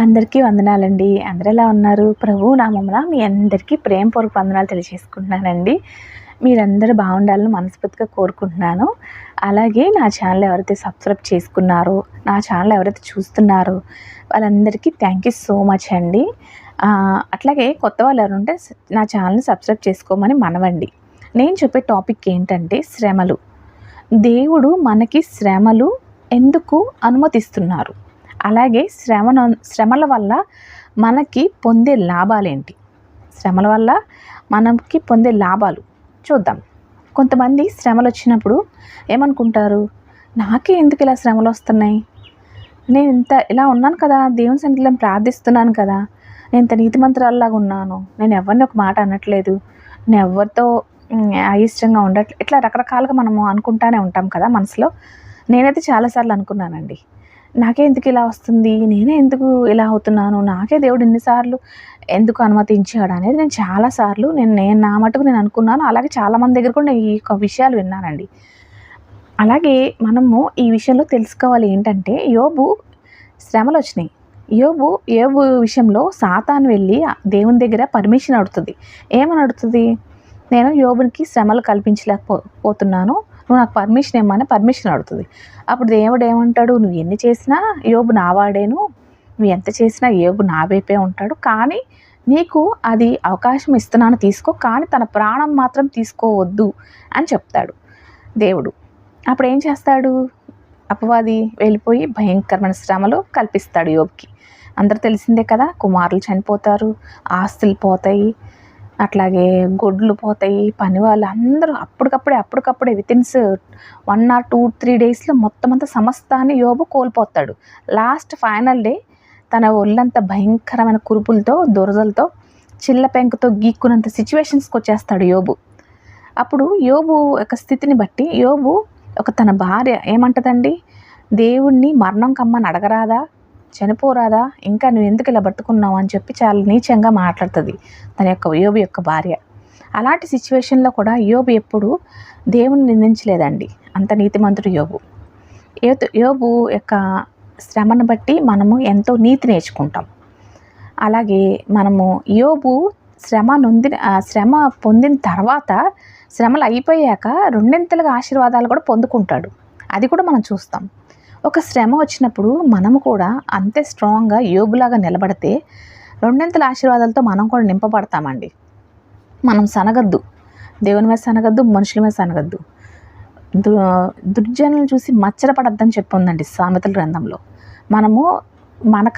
అందరికీ వందనాలండి. అందరూ ఎలా ఉన్నారు? ప్రభువు నామమున మీ అందరికీ ప్రేమపూర్వక వందనాలు తెలియజేసుకుంటున్నానండి. మీరందరూ బాగుండాలని మనస్ఫూర్తిగా కోరుకుంటున్నాను. అలాగే నా ఛానల్ ఎవరైతే సబ్స్క్రైబ్ చేసుకున్నారో, నా ఛానల్ ఎవరైతే చూస్తున్నారో వాళ్ళందరికీ థ్యాంక్ యూ సో మచ్ అండి. అట్లాగే కొత్త వాళ్ళు ఎవరైనా ఉంటే నా ఛానల్ని సబ్స్క్రైబ్ చేసుకోమని మనవండి. నేను చెప్పే టాపిక్ ఏంటంటే శ్రమలు. దేవుడు మనకి శ్రమలు ఎందుకు అనుమతిస్తున్నారు? అలాగే శ్రమల వల్ల మనకి పొందే లాభాలేంటి? శ్రమల వల్ల మనకి పొందే లాభాలు చూద్దాం. కొంతమంది శ్రమలు వచ్చినప్పుడు ఏమనుకుంటారు, నాకే ఎందుకు ఇలా శ్రమలు వస్తున్నాయి, నేను ఇలా ఉన్నాను కదా, దేవుని సన్నిధిలో ప్రార్థిస్తున్నాను కదా, నేను ఇంత నీతిమంతురాల్లాగా ఉన్నాను, నేను ఎవరిని ఒక మాట అనట్లేదు, నేను ఎవరితో అయిష్టంగా ఉండట్లేదు, ఇట్లా రకరకాలుగా మనము అనుకుంటానే ఉంటాం కదా మనసులో. నేనైతే చాలాసార్లు అనుకున్నానండి, నాకే ఎందుకు ఇలా వస్తుంది, నేనే ఎందుకు ఇలా అవుతున్నాను, నాకే దేవుడు ఇన్నిసార్లు ఎందుకు అనుమతించాడు అనేది నేను చాలాసార్లు నేను నా మటుకు నేను అనుకున్నాను. అలాగే చాలామంది దగ్గర కూడా నేను ఈ విషయాలు విన్నానండి. అలాగే మనము ఈ విషయంలో తెలుసుకోవాలి ఏంటంటే, యోబు శ్రమలు వచ్చినాయి. యోబు విషయంలో సాతాను వెళ్ళి దేవుని దగ్గర పర్మిషన్ అడుగుతుంది. ఏమని అడుగుతుంది? నేను యోబునికి శ్రమలు కల్పించలేకపోతున్నాను, నువ్వు నాకు పర్మిషన్ ఇమ్మని పర్మిషన్ అడుగుతుంది. అప్పుడు దేవుడు ఏమంటాడు, నువ్వు ఎన్ని చేసినా యోబు నావాడేను, నువ్వు ఎంత చేసినా యోబు నా వైపే ఉంటాడు, కానీ నీకు అది అవకాశం ఇస్తున్నాను తీసుకో, కానీ తన ప్రాణం మాత్రం తీసుకోవద్దు అని చెప్తాడు దేవుడు. అప్పుడు ఏం చేస్తాడు? అపవాది వెళ్ళిపోయి భయంకరమైన శ్రమలు కల్పిస్తాడు యోబుకి. అందరూ తెలిసిందే కదా, కుమారులు చనిపోతారు, ఆస్తులు పోతాయి, అట్లాగే గొడ్లు పోతాయి, పని వాళ్ళు అందరూ అప్పటికప్పుడే వితిన్స్ 1 or 2-3 డేస్లో మొత్తం అంతా సమస్తాన్ని యోబు కోల్పోతాడు. లాస్ట్ ఫైనల్ డే తన ఒళ్ళంతా భయంకరమైన కురుపులతో, దురదలతో, చిల్ల పెంకుతో గీక్కున్నంత సిచ్యువేషన్స్కి వచ్చేస్తాడు యోబు. అప్పుడు యోబు యొక్క స్థితిని బట్టి యోబు తన భార్య ఏమంటదండి, దేవుణ్ణి మరణం కమ్మని అడగరాదా, చనిపోరాదా, ఇంకా నువ్వు ఎందుకు ఇలా బతుకున్నావు అని చెప్పి చాలా నీచంగా మాట్లాడుతుంది యోబు యొక్క భార్య. అలాంటి సిచ్యువేషన్లో కూడా యోబు ఎప్పుడు దేవుని నిందించలేదండి. అంత నీతిమంతుడు యోబు. యోబు యొక్క శ్రమను బట్టి మనము ఎంతో నీతి నేర్చుకుంటాం. అలాగే మనము యోబు శ్రమ పొందిన తర్వాత శ్రమలు అయిపోయాక రెండింతలుగా ఆశీర్వాదాలు కూడా పొందుకుంటాడు. అది కూడా మనం చూస్తాం. ఒక శ్రమ వచ్చినప్పుడు మనము కూడా అంతే స్ట్రాంగ్గా యోబులాగా నిలబడితే రెండింతల ఆశీర్వాదాలతో మనం కూడా నింపబడతామండి. మనం సనగద్దు, దేవుని మీద సనగద్దు, మనుషుల మీద సనగద్దు. దుర్జనులు చూసి మచ్చరపడద్దని చెప్పుందండి సామెతల గ్రంథంలో. మనము మన